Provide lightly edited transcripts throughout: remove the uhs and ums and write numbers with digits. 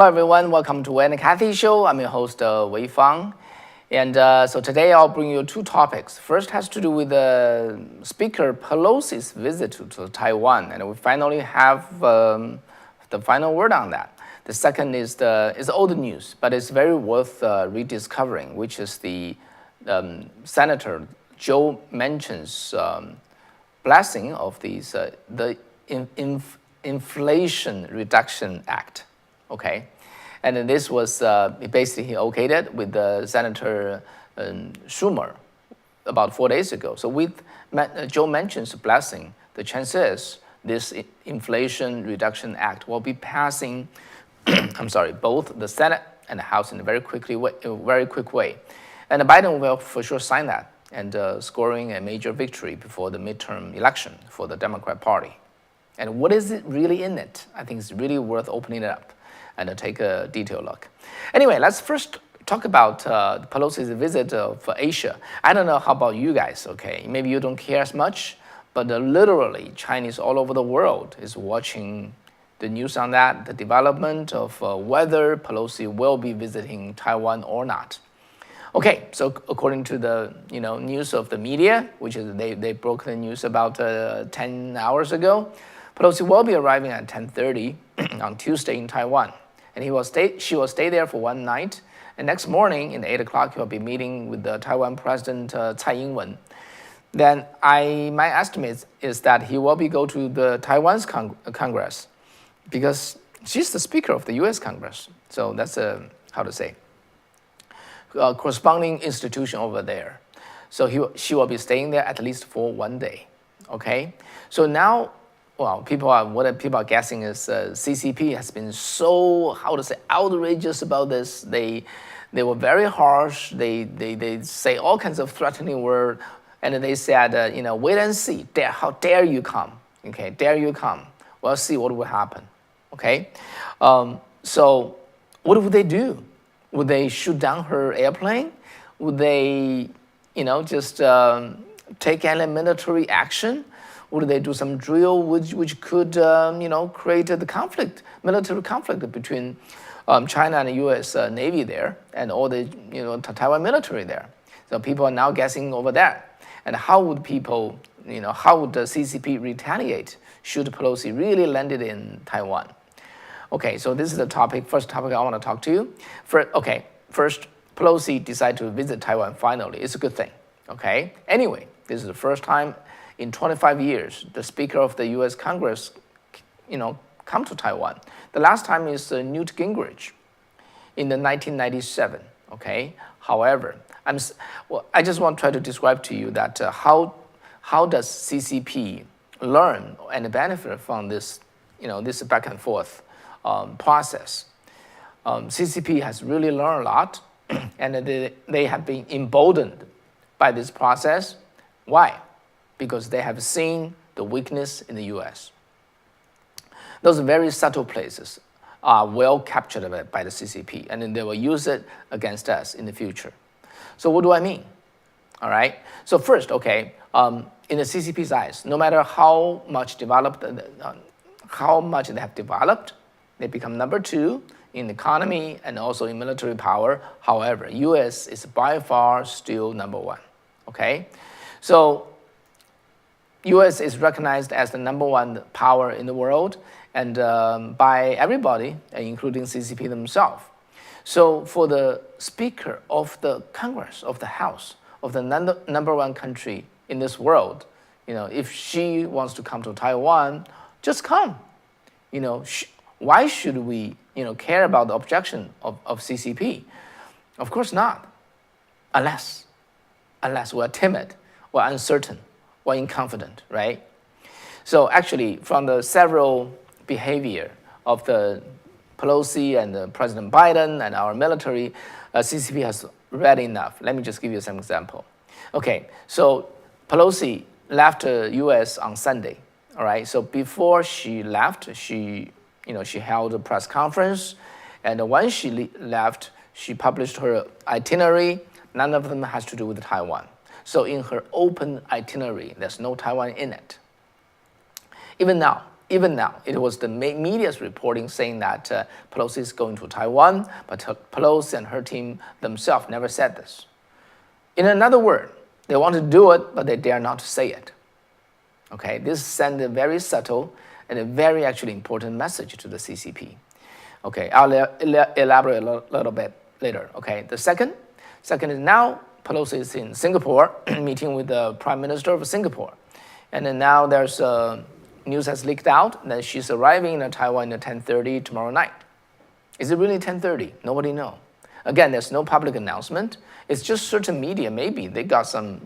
Hello everyone, welcome to Wayne and Kathy Show. I'm your host Wei Fang. And so today I'll bring you two topics. First has to do with Speaker Pelosi's visit to Taiwan, and we finally have the final word on that. The second is old news, but it's very worth rediscovering, which is the Senator Joe Manchin's blessing of the Inflation Reduction Act. Okay, and then this was basically he okayed it with Senator Schumer about 4 days ago. So with Joe Manchin's blessing, the chance is this Inflation Reduction Act will be passing. Both the Senate and the House in a very quick way, and Biden will for sure sign that and scoring a major victory before the midterm election for the Democrat Party. And what is it really in it? I think it's really worth opening it up and take a detailed look. Anyway, let's first talk about Pelosi's visit for Asia. I don't know how about you guys, okay? Maybe you don't care as much, but literally Chinese all over the world is watching the news on that, the development of whether Pelosi will be visiting Taiwan or not. Okay, so according to the news of the media, which is they broke the news about 10 hours ago, Pelosi will be arriving at 10:30 on Tuesday in Taiwan, and she will stay there for one night. And next morning, in 8 o'clock, he will be meeting with the Taiwan President Tsai Ing-wen. Then my estimate is that he will go to the Taiwan's Congress, because she's the Speaker of the U.S. Congress. So that's corresponding institution over there. So she will be staying there at least for 1 day. Okay. So now, well, people are guessing is CCP has been so outrageous about this. They were very harsh. They say all kinds of threatening words, and they said wait and see. How dare you come? Okay, dare you come? We'll see what will happen. Okay, so what would they do? Would they shoot down her airplane? Would they, just take any military action? Would they do some drill which could, create the military conflict between China and the U.S. Navy there and all the, Taiwan military there? So people are now guessing over that. And how would how would the CCP retaliate should Pelosi really landed in Taiwan? Okay, so this is the first topic I want to talk to you. First, Pelosi decided to visit Taiwan finally. It's a good thing, okay? Anyway, this is the first time in 25 years the Speaker of the U.S. Congress, come to Taiwan. The last time is Newt Gingrich in 1997, okay? However, I just want to try to describe to you that how does CCP learn and benefit from this, this back and forth process. CCP has really learned a lot, and they have been emboldened by this process. Why? Because they have seen the weakness in the U.S. Those very subtle places are well captured by the CCP, and then they will use it against us in the future. So what do I mean? All right. So first, okay, in the CCP's eyes, no matter how much they have developed, they become number 2 in economy and also in military power. However, U.S. is by far still number 1. Okay, so U.S. is recognized as the number 1 power in the world, and by everybody, including CCP themselves. So for the Speaker of the Congress, of the House, of the number 1 country in this world, if she wants to come to Taiwan, just come. Why should we, care about the objection of CCP? Of course not, unless we're timid, or uncertain, or inconfident, right? So actually, from the several behavior of the Pelosi and the President Biden and our military, CCP has read enough. Let me just give you some example. Okay, so Pelosi left the U.S. on Sunday. All right, so before she left, she held a press conference, and once she left, she published her itinerary. None of them has to do with Taiwan. So in her open itinerary, there's no Taiwan in it. Even now, even now, it was the media's reporting saying that Pelosi is going to Taiwan, but Pelosi and her team themselves never said this. In another word, they want to do it, but they dare not to say it. Okay, this sends a very subtle and a very actually important message to the CCP. Okay, I'll elaborate a little bit later. Okay, the second is now Pelosi is in Singapore meeting with the Prime Minister of Singapore. And then now there's news has leaked out that she's arriving in Taiwan at 10:30 tomorrow night. Is it really 10:30? Nobody knows. Again, there's no public announcement. It's just certain media, maybe they got some,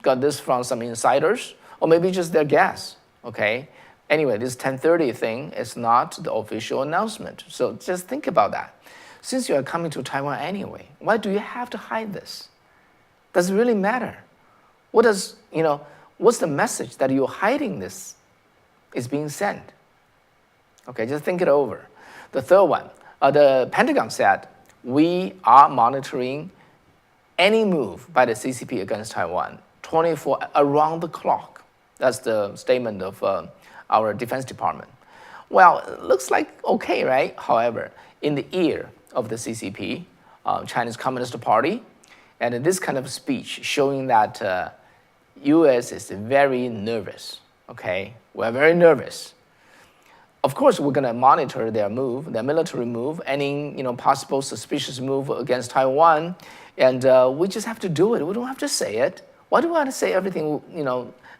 got this from some insiders, or maybe just their guess. Okay. Anyway, this 10:30 thing is not the official announcement. So just think about that. Since you are coming to Taiwan anyway, why do you have to hide this? Does it really matter? What's the message that you're hiding this is being sent? Okay, just think it over. The third one, the Pentagon said, we are monitoring any move by the CCP against Taiwan 24 around the clock. That's the statement of our Defense Department. Well, it looks like okay, right? However, in the ear of the CCP, Chinese Communist Party, and this kind of speech showing that U.S. is very nervous. Okay, we're very nervous. Of course, we're going to monitor their move, their military move, any possible suspicious move against Taiwan, and we just have to do it. We don't have to say it. Why do we have to say everything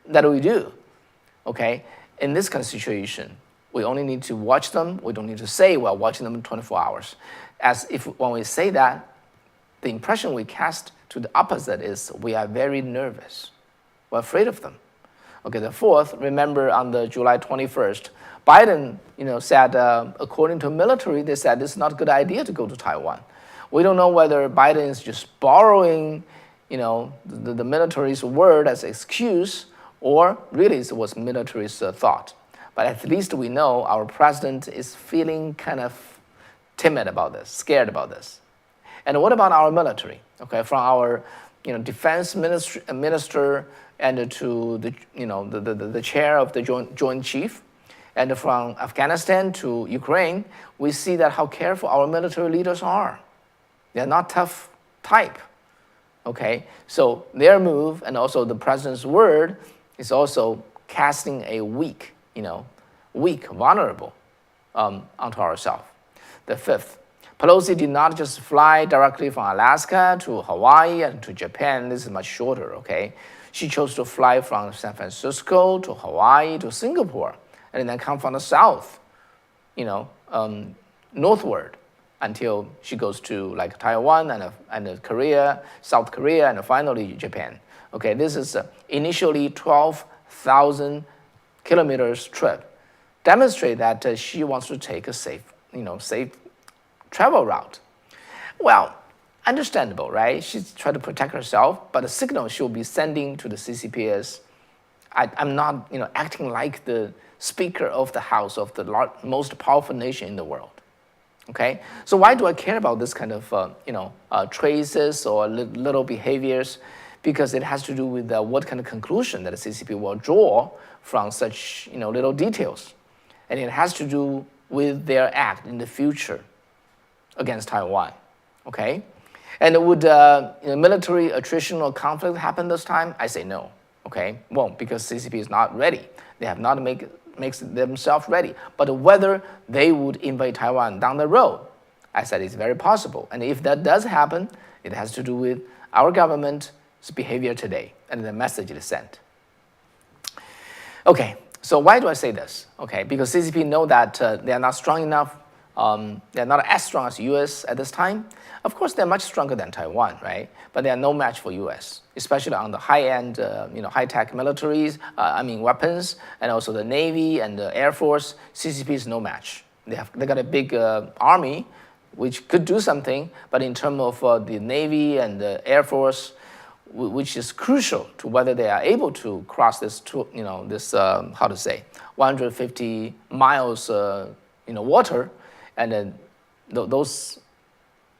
that we do? Okay, in this kind of situation, we only need to watch them. We don't need to say we're watching them 24 hours. As if when we say that, the impression we cast to the opposite is we are very nervous. We're afraid of them. Okay, the fourth, remember on the July 21st, Biden, said, according to military, they said it's not a good idea to go to Taiwan. We don't know whether Biden is just borrowing, the military's word as excuse, or really it was military's thought. But at least we know our president is feeling kind of timid about this, scared about this. And what about our military? Okay, from our, defense minister and to the chair of the Joint Chief, and from Afghanistan to Ukraine, we see that how careful our military leaders are. They're not tough type. Okay, so their move and also the president's word is also casting a weak, vulnerable onto ourselves. The fifth, Pelosi did not just fly directly from Alaska to Hawaii and to Japan. This is much shorter, okay? She chose to fly from San Francisco to Hawaii to Singapore, and then come from the south, northward, until she goes to like Taiwan and Korea, South Korea, and finally Japan. Okay, this is initially 12,000 kilometers trip. Demonstrate that she wants to take a safe travel route. Well, understandable, right? She's trying to protect herself, but the signal she'll be sending to the CCP is, I'm not, acting like the Speaker of the House of the most powerful nation in the world. Okay, so why do I care about this kind of, traces or little behaviors? Because it has to do with what kind of conclusion that the CCP will draw from such, little details, and it has to do with their act in the future against Taiwan. Okay, and would military attrition or conflict happen this time? I say no. Okay, won't, because CCP is not ready. They have not makes themselves ready. But whether they would invade Taiwan down the road, I said it's very possible. And if that does happen, it has to do with our government's behavior today and the message it is sent. Okay, so why do I say this? Okay, because CCP know that they are not strong enough. They're not as strong as U.S. at this time. Of course, they're much stronger than Taiwan, right? But they are no match for U.S., especially on the high-end, high-tech militaries, weapons, and also the Navy and the Air Force. CCP is no match. They got a big army, which could do something, but in terms of the Navy and the Air Force, which is crucial to whether they are able to cross this, 150 miles, water, and then those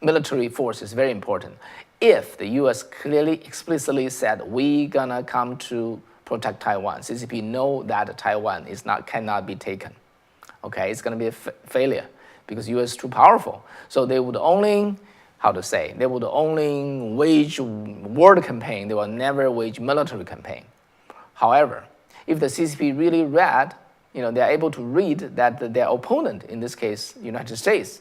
military force is very important. If the U.S. clearly, explicitly said, we're gonna come to protect Taiwan. CCP know that Taiwan cannot be taken. Okay, it's going to be a failure because U.S. is too powerful. So they would only, they would only wage word campaign. They will never wage military campaign. However, if the CCP really read, they are able to read that their opponent, in this case, United States,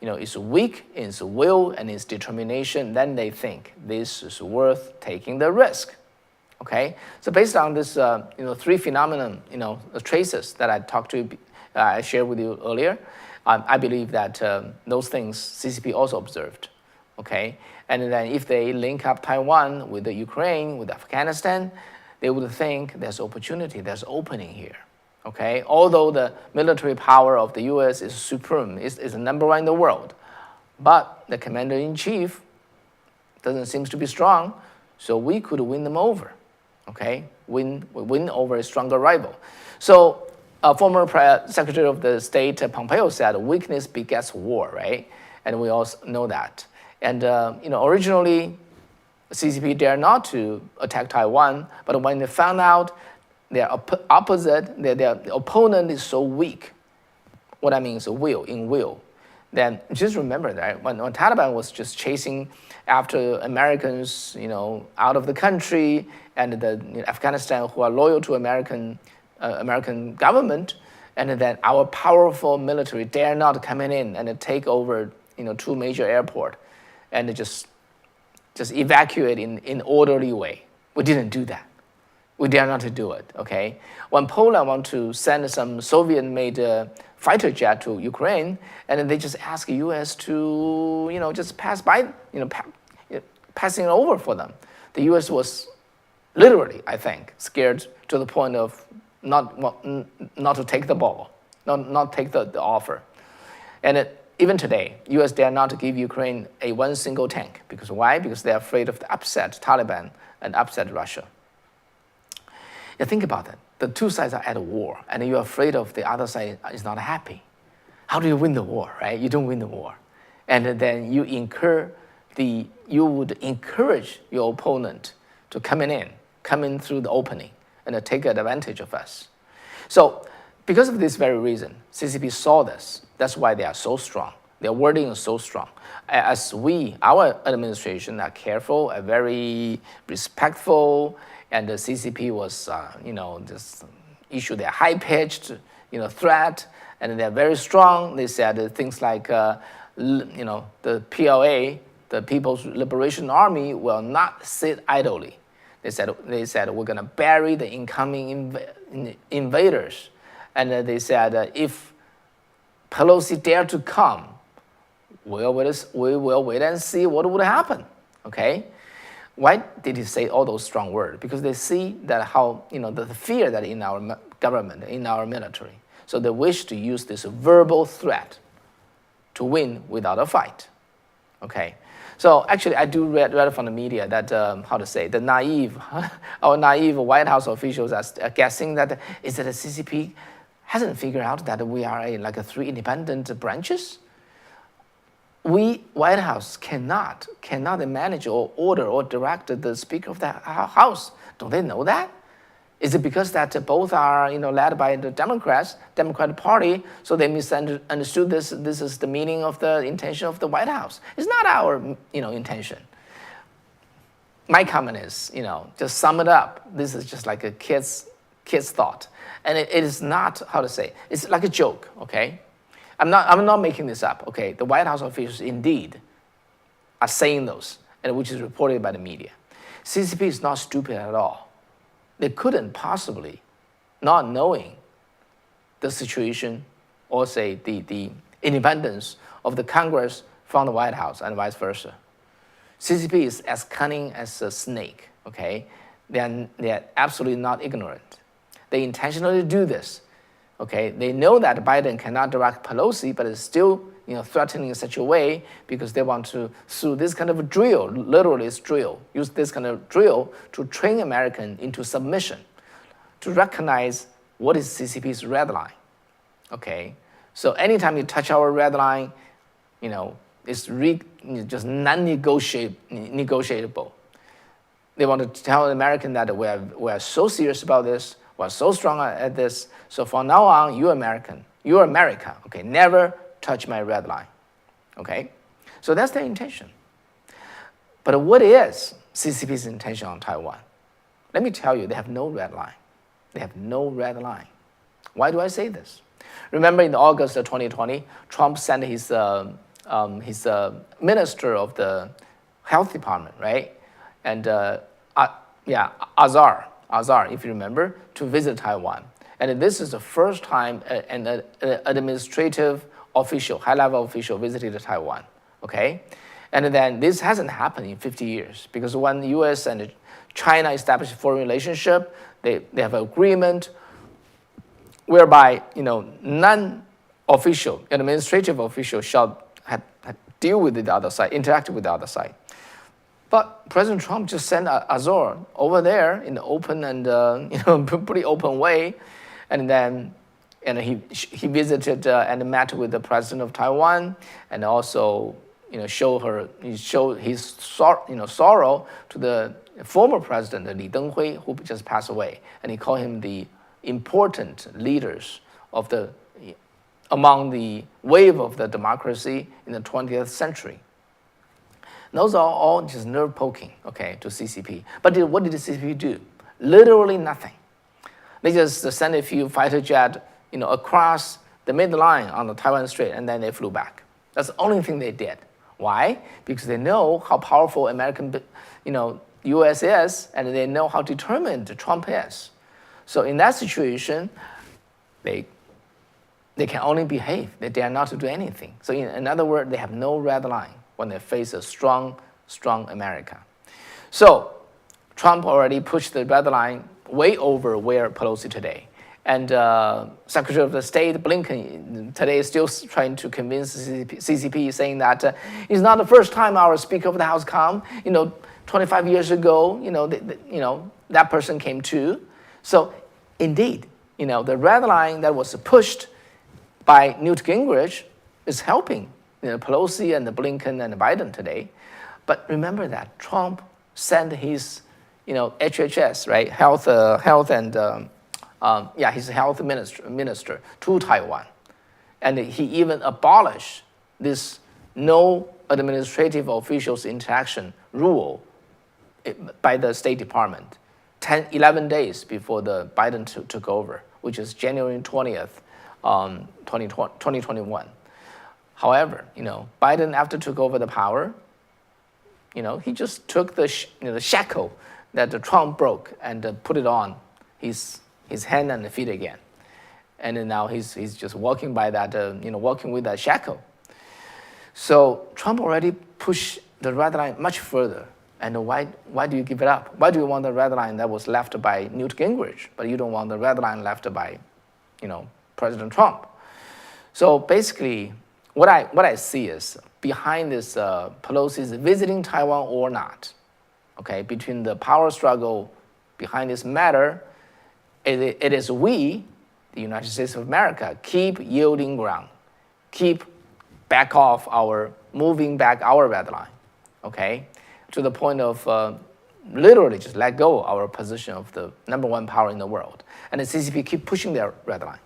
is weak in its will and its determination, then they think this is worth taking the risk. Okay, so based on this, three phenomenon, traces that I shared with you earlier, I believe that those things CCP also observed. Okay, and then if they link up Taiwan with the Ukraine, with Afghanistan, they would think there's opportunity, there's opening here. Okay, although the military power of the U.S. is supreme, is the number one in the world, but the commander-in-chief doesn't seem to be strong, so we could win them over. Okay, win over a stronger rival. So former Secretary of the State Pompeo said, "Weakness begets war," right? And we all know that. And originally, CCP dared not to attack Taiwan, but when they found out their opposite, their opponent is so weak, what I mean is will, then just remember that when Taliban was just chasing after Americans, out of the country, and the Afghanistan who are loyal to American government, and then our powerful military dare not come in and take over, two major airports, and just evacuate in orderly way. We didn't do that. We dare not to do it. Okay. When Poland want to send some Soviet-made fighter jet to Ukraine, and then they just ask U.S. to, just pass by, passing it over for them. The U.S. was literally, I think, scared to the point of not to take the ball, not take the offer. And even today, U.S. dare not to give Ukraine one single tank. Because why? Because they're afraid of the upset Taliban and upset Russia. Yeah, think about that. The two sides are at war, and you're afraid of the other side is not happy. How do you win the war, right? You don't win the war. And then you would encourage your opponent to come in through the opening and take advantage of us. So because of this very reason, CCP saw this. That's why they are so strong. Their wording is so strong. As our administration, are careful, are very respectful, and the CCP was, just issued a high-pitched, threat, and they're very strong. They said things like, the PLA, the People's Liberation Army, will not sit idly. They said we're going to bury the incoming invaders, and they said if Pelosi dare to come, we will wait and see what would happen. Okay. Why did he say all those strong words? Because they see that how, the fear that in our government, in our military. So they wish to use this verbal threat to win without a fight. Okay. So actually, I do read from the media that, our naive White House officials are guessing that is that the CCP hasn't figured out that we are like three independent branches. We, White House, cannot manage or order or direct the Speaker of the House. Don't they know that? Is it because that both are, led by the Democratic Party, so they misunderstood this is the meaning of the intention of the White House? It's not our, intention. My comment is, just sum it up. This is just like a kid's thought. And it is not, it's like a joke, okay? I'm not making this up, okay? The White House officials indeed are saying those, and which is reported by the media. CCP is not stupid at all. They couldn't possibly, not knowing the situation or say the independence of the Congress from the White House and vice versa. CCP is as cunning as a snake, okay? They're absolutely not ignorant. They intentionally do this. Okay, they know that Biden cannot direct Pelosi, but is still, threatening in such a way because they want to, through this kind of a drill, literally it's drill, use this kind of drill to train Americans into submission, to recognize what is CCP's red line. Okay, so anytime you touch our red line, it's just non-negotiable. They want to tell the American that we are so serious about this, we're so strong at this. So from now on, you're American, you're America. Okay, never touch my red line. Okay, so that's their intention. But what is CCP's intention on Taiwan? Let me tell you, they have no red line. They have no red line. Why do I say this? Remember in August of 2020, Trump sent his minister of the health department, right? And Azar, if you remember, to visit Taiwan. And this is the first time an administrative official, high-level official visited Taiwan, okay? And then this hasn't happened in 50 years because when the U.S. and China established a foreign relationship, they have an agreement whereby non-official, administrative official shall deal with the other side, interact with the other side. But President Trump just sent Azar over there in the open and pretty open way, and then he visited and met with the president of Taiwan, and also showed his sorrow to the former president Li Denghui, who just passed away, and he called him the important leaders of among the wave of the democracy in the 20th century. Those are all just nerve poking, okay, to CCP. But what did the CCP do? Literally nothing. They just sent a few fighter jets, across the midline on the Taiwan Strait, and then they flew back. That's the only thing they did. Why? Because they know how powerful American, U.S. is, and they know how determined Trump is. So in that situation, they can only behave. They dare not to do anything. So in other words, they have no red line when they face a strong America. So Trump already pushed the red line way over where Pelosi today. And Secretary of the State Blinken today is still trying to convince CCP, saying that it's not the first time our Speaker of the House come. 25 years ago, that person came too. So indeed, the red line that was pushed by Newt Gingrich is helping Pelosi and the Blinken and the Biden today. But remember that Trump sent his HHS, right, health and his health minister to Taiwan, and he even abolished this no administrative officials interaction rule by the State Department 11 days before the Biden took over, which is January 20th, 2021. However, Biden, after took over the power, he just took the shackle that Trump broke and put it on his hand and feet again, and then now he's just walking by that, walking with that shackle. So Trump already pushed the red line much further. And why do you give it up? Why do you want the red line that was left by Newt Gingrich, but you don't want the red line left by, President Trump? So basically, what I see is behind this Pelosi's visiting Taiwan or not, okay, between the power struggle behind this matter, it is we, the United States of America, keep yielding ground, keep moving back our red line, okay, to the point of literally just let go our position of the #1 power in the world. And the CCP keep pushing their red line,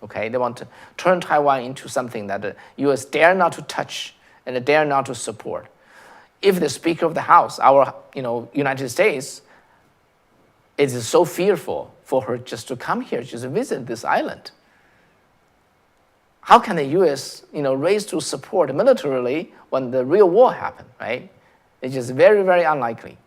okay? They want to turn Taiwan into something that the U.S. dare not to touch and dare not to support. If the Speaker of the House, our United States, is so fearful for her just to come here, just visit this island, how can the U.S. raise to support militarily when the real war happened, right? It's just very, very unlikely.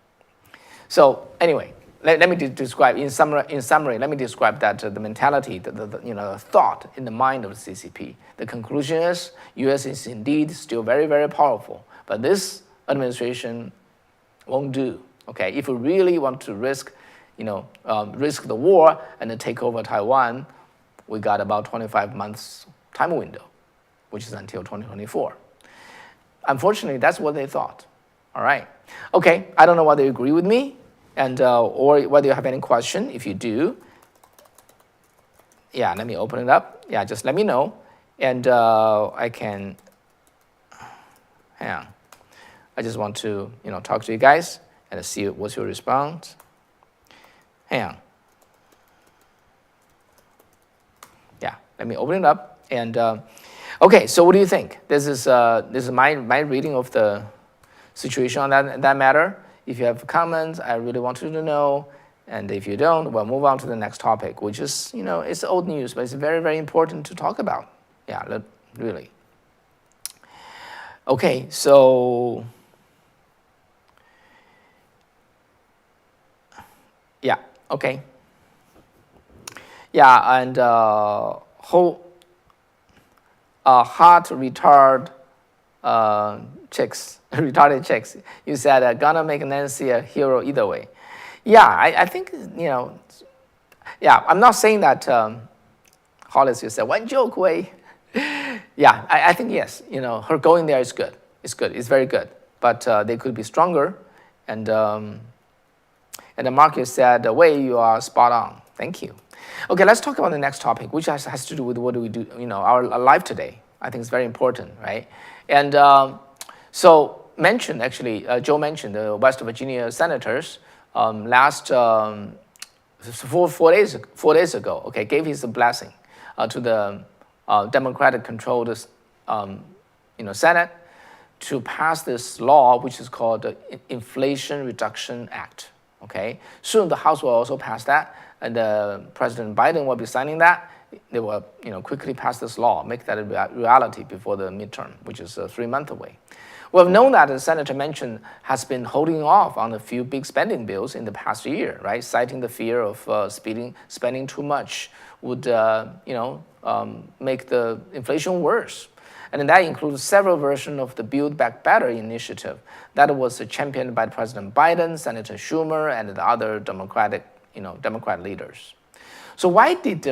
So anyway, let me describe in summary. Let me describe that the mentality, the thought in the mind of the CCP. The conclusion is U.S. is indeed still very, very powerful, but this administration won't do. Okay, if we really want to risk the war and then take over Taiwan, we got about 25 months time window, which is until 2024. Unfortunately, that's what they thought. All right. Okay, I don't know whether you agree with me and or whether you have any question. If you do, let me open it up. Just let me know, and I can. Hang on. I just want to talk to you guys And let's see what's your response. Hang on. Yeah, let me open it up. And okay, so what do you think? This is my reading of the situation on that matter. If you have comments, I really want you to know. And if you don't, we'll move on to the next topic, which is, it's old news, but it's very, very important to talk about. Yeah, really. Okay, so yeah, okay. Yeah, and heart retard chicks, retarded chicks. You said gonna make Nancy a hero either way. Yeah, I think yeah. I'm not saying that. Hollis, you said one joke way. Yeah, I think yes. Her going there is good. It's good. It's very good. But they could be stronger, and the market said, "Wei, you are spot on. Thank you." Okay, let's talk about the next topic, which has to do with what do we do, our life today. I think it's very important, right? And so Manchin, actually, Joe Manchin, the West Virginia senators, last 4 days ago, okay, gave his blessing to the Democratic-controlled, Senate to pass this law, which is called the Inflation Reduction Act. Okay, soon the House will also pass that, and President Biden will be signing that. They will, quickly pass this law, make that a reality before the midterm, which is 3 months away. We have known that Senator Manchin has been holding off on a few big spending bills in the past year, right? Citing the fear of spending too much would, make the inflation worse. And that includes several versions of the Build Back Better initiative that was championed by President Biden, Senator Schumer, and the other Democrat leaders. So why did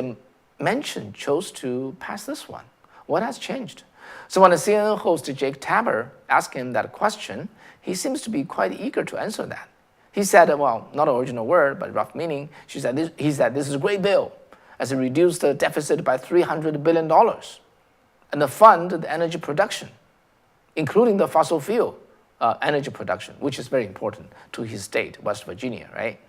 Manchin chose to pass this one? What has changed? So when the CNN host Jake Tapper asked him that question, he seems to be quite eager to answer that. He said, well, not an original word, but rough meaning. He said, this is a great bill, as it reduced the deficit by $300 billion. And the fund the energy production, including the fossil fuel energy production, which is very important to his state, West Virginia, right?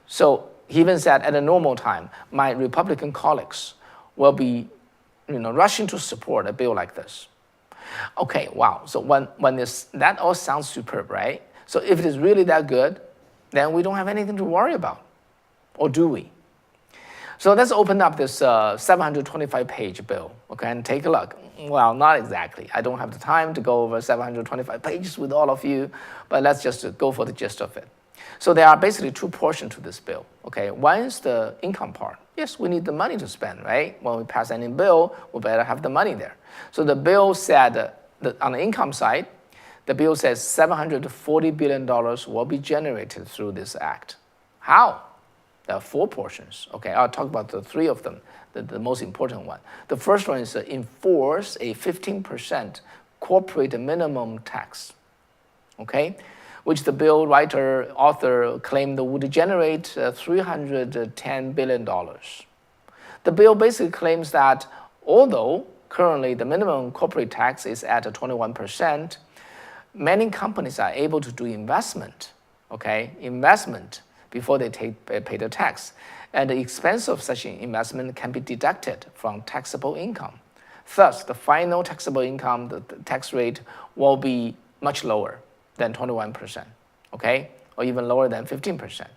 So he even said, at a normal time, my Republican colleagues will be, rushing to support a bill like this. Okay, wow. So that all sounds superb, right? So if it is really that good, then we don't have anything to worry about, or do we? So let's open up this 725-page bill, okay, and take a look. Well, not exactly. I don't have the time to go over 725 pages with all of you, but let's just go for the gist of it. So there are basically 2 portions to this bill, okay? One is the income part. Yes, we need the money to spend, right? When we pass any bill, we better have the money there. So the bill said that on the income side, the bill says $740 billion will be generated through this act. How? There are 4 portions. Okay, I'll talk about the 3 of them, the most important one. The first one is to enforce a 15% corporate minimum tax, okay, which the bill author claimed would generate $310 billion. The bill basically claims that although currently the minimum corporate tax is at 21%, many companies are able to do investment before they pay the tax. And the expense of such an investment can be deducted from taxable income. Thus, the final taxable income, the tax rate, will be much lower than 21%, okay? Or even lower than 15%.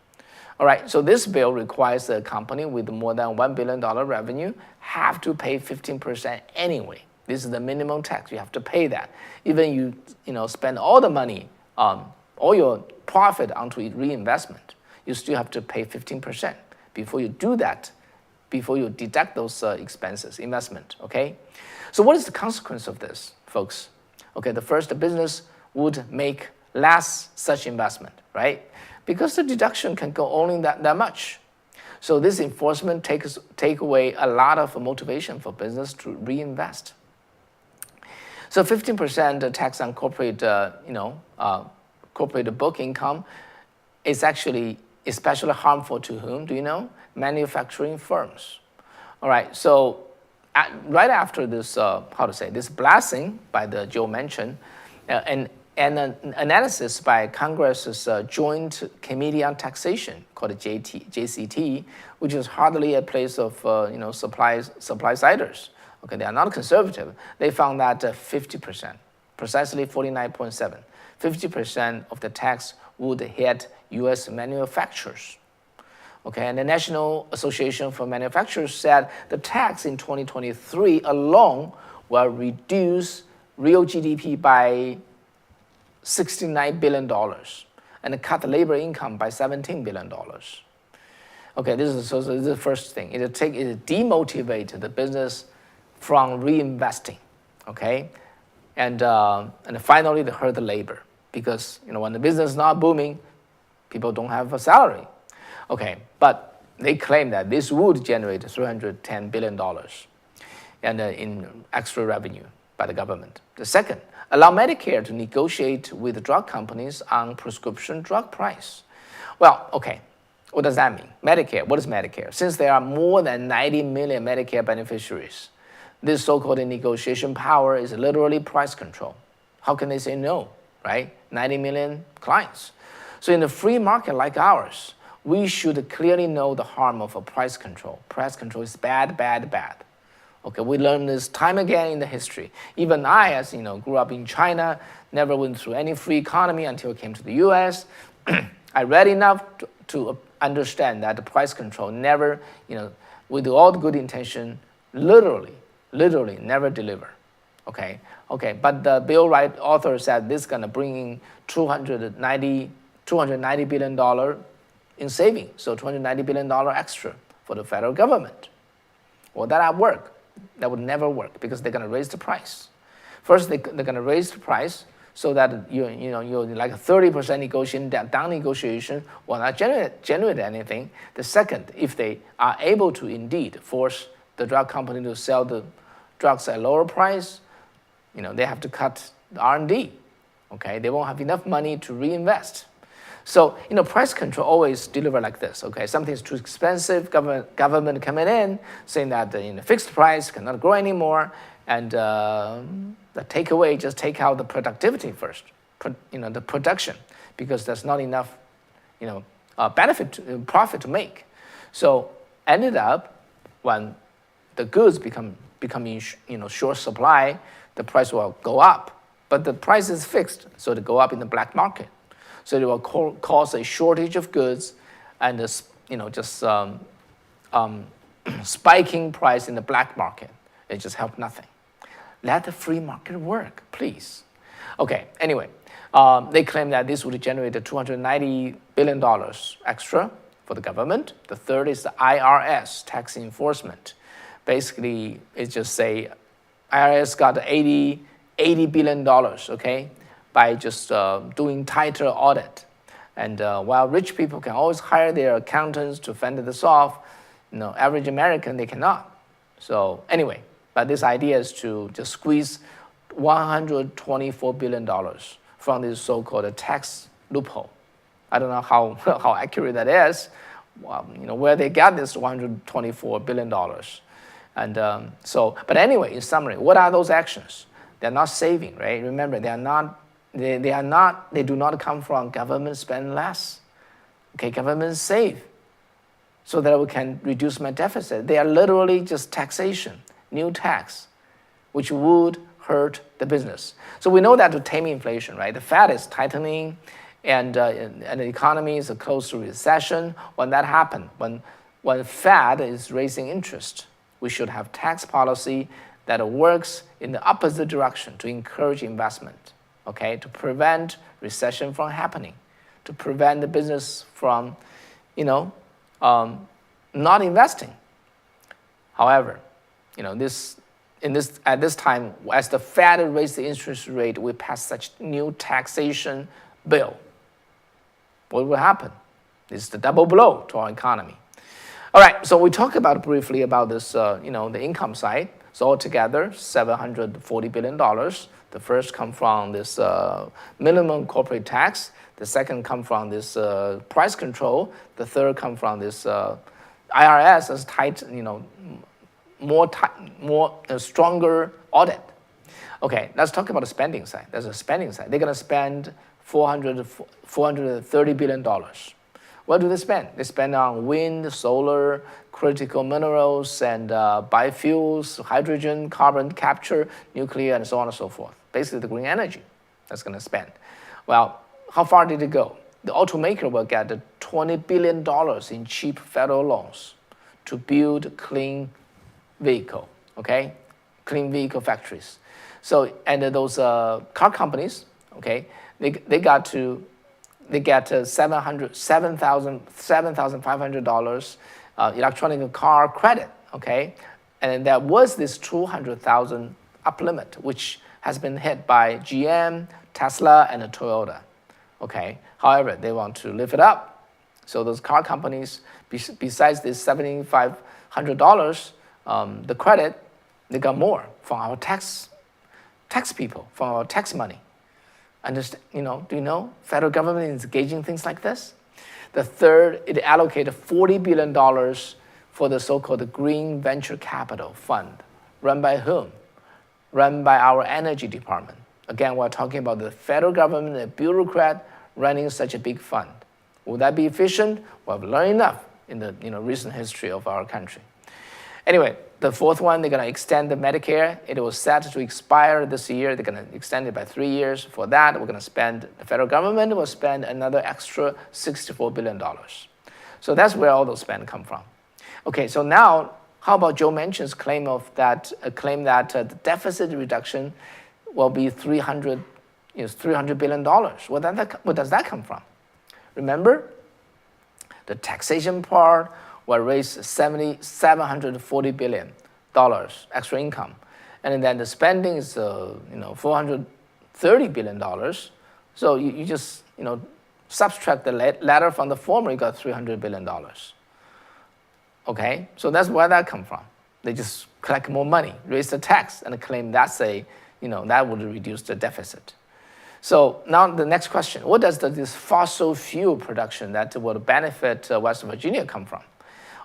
All right, so this bill requires a company with more than $1 billion revenue have to pay 15% anyway. This is the minimum tax. You have to pay that. Even you spend all the money, all your profit onto reinvestment, you still have to pay 15% before you do that, before you deduct those expenses, investment, okay? So what is the consequence of this, folks? Okay, the first, the business would make less such investment, right? Because the deduction can go only that much. So this enforcement take away a lot of motivation for business to reinvest. So 15% tax on corporate, corporate book income is actually especially harmful to whom? Do you know? Manufacturing firms. All right. So right after this, this blessing by the Joe Manchin, and And an analysis by Congress's Joint Committee on Taxation, called JCT, which is hardly a place of supply-siders. Okay, they are not conservative. They found that 50%, precisely 49.7, 50% of the tax would hit U.S. manufacturers. Okay, and the National Association for Manufacturers said the tax in 2023 alone will reduce real GDP by $69 billion and cut labor income by $17 billion. Okay, this is the first thing. It demotivate the business from reinvesting. Okay, and finally, they hurt the labor because when the business is not booming, people don't have a salary. Okay, but they claim that this would generate $310 billion and in extra revenue by the government. The second, allow Medicare to negotiate with drug companies on prescription drug price. Well, okay, what does that mean? Medicare, what is Medicare? Since there are more than 90 million Medicare beneficiaries, this so-called negotiation power is literally price control. How can they say no, right? 90 million clients. So in a free market like ours, we should clearly know the harm of a price control. Price control is bad, bad, bad. Okay, we learned this time again in the history. Even I, as grew up in China, never went through any free economy until I came to the U.S. I read enough to understand that the price control never, with all the good intention, literally never deliver. Okay, but the Bill Wright author said this is going to bring in $290 billion in savings, so $290 billion extra for the federal government. Well, that would work. That would never work because they're going to raise the price. First, they're going to raise the price so that you're like a 30% down negotiation will not generate anything. The second, if they are able to indeed force the drug company to sell the drugs at a lower price, they have to cut the R&D. Okay, they won't have enough money to reinvest. So, price control always deliver like this, okay? Something is too expensive, government coming in, saying that the fixed price cannot grow anymore, and the takeaway, just take out the productivity first, the production, because there's not enough, profit to make. So, ended up, when the goods become in short supply, the price will go up, but the price is fixed, so they go up in the black market. So it will cause a shortage of goods and spiking price in the black market. It just helped nothing. Let the free market work, please. Okay, anyway, they claim that this would generate $290 billion extra for the government. The third is the IRS, tax enforcement. Basically, it's just say IRS got $80 billion, okay? By just doing tighter audit. And while rich people can always hire their accountants to fend this off, average American, they cannot. So anyway, but this idea is to just squeeze $124 billion from this so-called tax loophole. I don't know how accurate that is, where they got this $124 billion. And but anyway, in summary, what are those actions? They're not saving, right? Remember, they do not come from government spend less. Okay, government save so that we can reduce my deficit. They are literally just taxation, new tax, which would hurt the business. So we know that to tame inflation, right? The Fed is tightening and the economy is close to recession. When that happens, when Fed is raising interest, we should have tax policy that works in the opposite direction to encourage investment. Okay, to prevent recession from happening, to prevent the business from, not investing. However, at this time, as the Fed raised the interest rate, we passed such new taxation bill. What will happen? This is the double blow to our economy. All right, so we talked briefly about this, the income side. So altogether, $740 billion. The first come from this minimum corporate tax. The second come from this price control. The third come from this IRS as tight, more stronger audit. Okay, let's talk about the spending side. There's a spending side. They're going to spend $430 billion. What do they spend? They spend on wind, solar, critical minerals, and biofuels, hydrogen, carbon capture, nuclear, and so on and so forth. Basically, the green energy that's going to spend. Well, how far did it go? The automaker will get $20 billion in cheap federal loans to build clean vehicle, okay? Clean vehicle factories. So, and those car companies, okay, they get $7,500 electronic car credit, okay? And there was this 200,000 up limit, which has been hit by GM, Tesla, and Toyota, okay? However, they want to lift it up. So those car companies, besides this $7,500, the credit, they got more from our tax people, from our tax money. Understand, do you know federal government is engaging things like this? The third, it allocated $40 billion for the so-called Green Venture Capital Fund. Run by whom? Run by our energy department. Again, we're talking about the federal government, a bureaucrat running such a big fund. Will that be efficient? Well, we've learned enough in the recent history of our country. Anyway, the fourth one, they're going to extend the Medicare. It was set to expire this year. They're going to extend it by 3 years. For that, we're going to spend, the federal government will spend another extra $64 billion. So that's where all those spend come from. Okay, so now, how about Joe Manchin's claim that the deficit reduction will be $300 billion? Where does that come from? Remember, the taxation part will raise $740 billion extra income, and then the spending is $430 billion. So you just subtract the latter from the former, you got $300 billion. Okay, so that's where that come from. They just collect more money, raise the tax, and claim that's that would reduce the deficit. So now the next question: what does this fossil fuel production that would benefit West Virginia come from?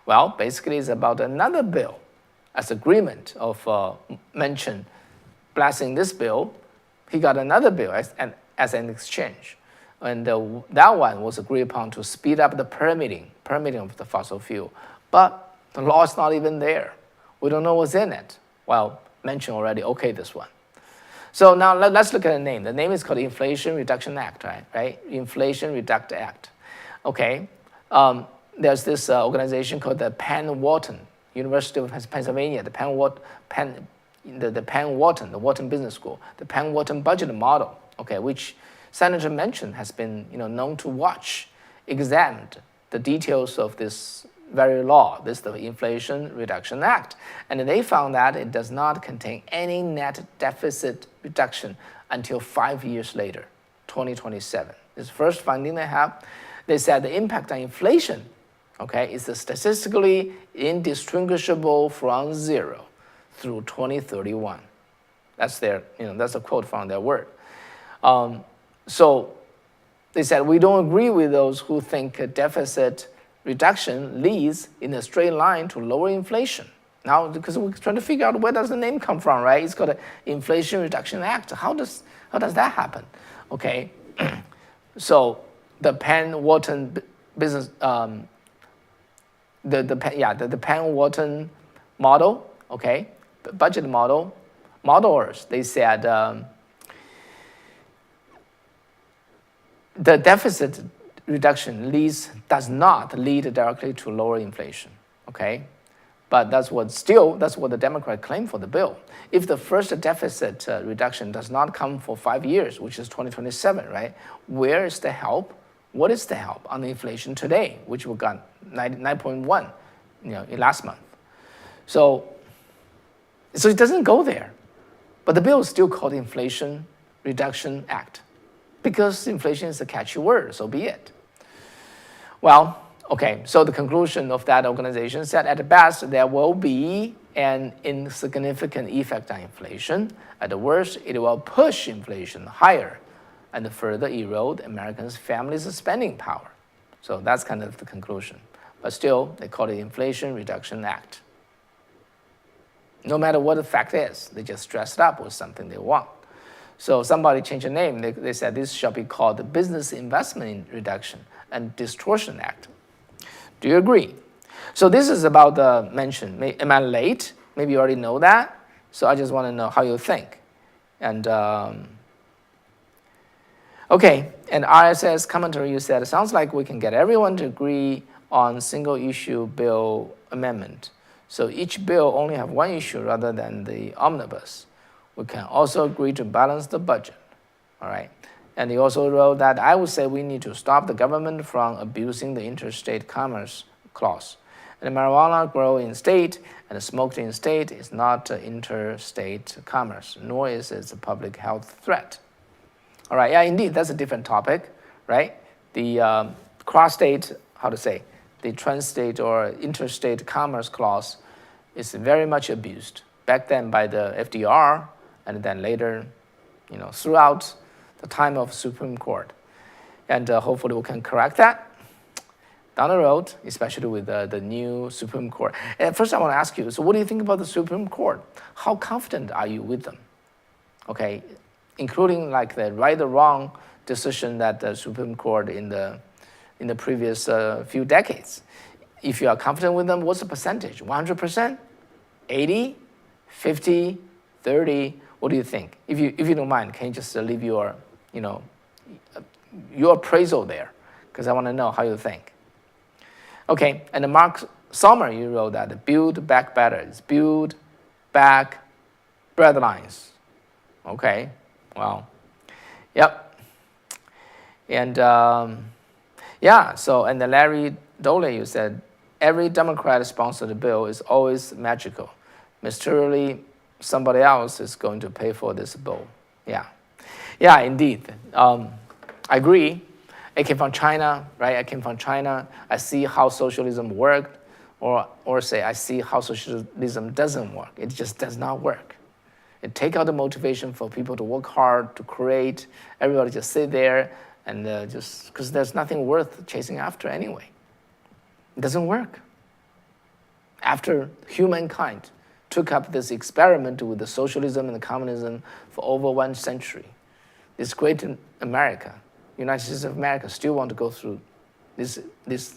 Well, basically, it's about another bill, as agreement of Manchin blessing this bill. He got another bill as an exchange, and that one was agreed upon to speed up the permitting of the fossil fuel. But the law is not even there. We don't know what's in it. Well, Manchin already okayed this one. So now let's look at the name. The name is called Inflation Reduction Act, right? Inflation Reduct Act. Okay. There's this organization called the Penn Wharton, University of Pennsylvania, the Wharton Business School, the Penn Wharton budget model, okay, which Senator Manchin has been known to watch, examined the details of this very law, the Inflation Reduction Act. And they found that it does not contain any net deficit reduction until 5 years later, 2027. This is the first finding they have. They said the impact on inflation, okay, is statistically indistinguishable from zero through 2031. That's that's a quote from their word. So they said, we don't agree with those who think a deficit reduction leads in a straight line to lower inflation. Now, because we're trying to figure out where does the name come from, right? It's called the Inflation Reduction Act. How does that happen? Okay, so the Penn Wharton business, the Penn Wharton model, okay, budget modelers, they said the deficit reduction does not lead directly to lower inflation, okay? But that's what the Democrats claim for the bill. If the first deficit reduction does not come for 5 years, which is 2027, right? Where is the help? What is the help on the inflation today, which we got 9.1, in last month? So it doesn't go there. But the bill is still called Inflation Reduction Act because inflation is a catchy word, so be it. Well, okay, so the conclusion of that organization said at best there will be an insignificant effect on inflation. At the worst, it will push inflation higher and further erode Americans' families' spending power. So that's kind of the conclusion. But still, they call it Inflation Reduction Act. No matter what the fact is, they just dress it up with something they want. So somebody changed the name. They said this shall be called the Business Investment Reduction and Distortion Act. Do you agree? So this is about the Manchin. Am I late? Maybe you already know that. So I just want to know how you think. And okay, and RSS commentary, you said, it sounds like we can get everyone to agree on single-issue bill amendment. So each bill only have one issue rather than the omnibus. We can also agree to balance the budget, all right? And he also wrote that I would say we need to stop the government from abusing the interstate commerce clause. And the marijuana grown in state and smoked in state is not interstate commerce, nor is it a public health threat. All right, yeah, indeed, that's a different topic, right? The cross-state, how to say, the trans-state or interstate commerce clause is very much abused. Back then by the FDR, and then later, throughout the time of Supreme Court. And hopefully we can correct that down the road, especially with the new Supreme Court. And first I want to ask you, so what do you think about the Supreme Court? How confident are you with them? Okay, including like the right or wrong decision that the Supreme Court in the previous few decades. If you are confident with them, what's the percentage? 100%? 80? 50? 30? What do you think? If you don't mind, can you just leave your appraisal there? Because I want to know how you think. Okay, and the Mark Sommer, you wrote that the build back better. It's build back breadlines. Okay, well, yep. And yeah, so, and the Larry Dole, you said, every Democrat-sponsored bill is always magical. Mysteriously, somebody else is going to pay for this bill. Yeah, indeed. I agree. I came from China, right? I came from China. I see how socialism worked, or say I see how socialism doesn't work. It just does not work. It takes out the motivation for people to work hard, to create. Everybody just sit there and just, because there's nothing worth chasing after anyway. It doesn't work. After humankind took up this experiment with the socialism and the communism for over 1 century, this great America, United States of America, still want to go through this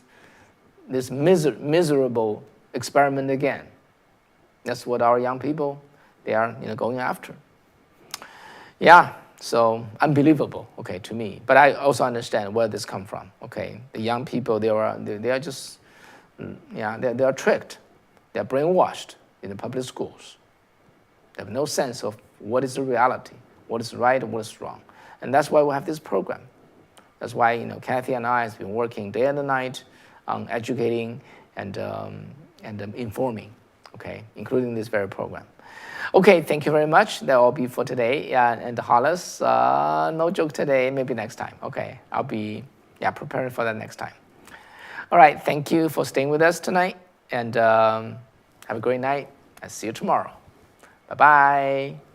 miserable experiment again. That's what our young people, they are going after. Yeah, so unbelievable, okay, to me. But I also understand where this come from, okay. The young people, they are just, they are tricked. They are brainwashed in the public schools. They have no sense of what is the reality, what is right and what is wrong. And that's why we have this program. That's why Kathy and I have been working day and night on educating and informing, okay, including this very program. Okay, thank you very much. That will be for today. And Hollis, no joke today, maybe next time. Okay, I'll be preparing for that next time. All right, thank you for staying with us tonight, and have a great night. I'll see you tomorrow. Bye-bye.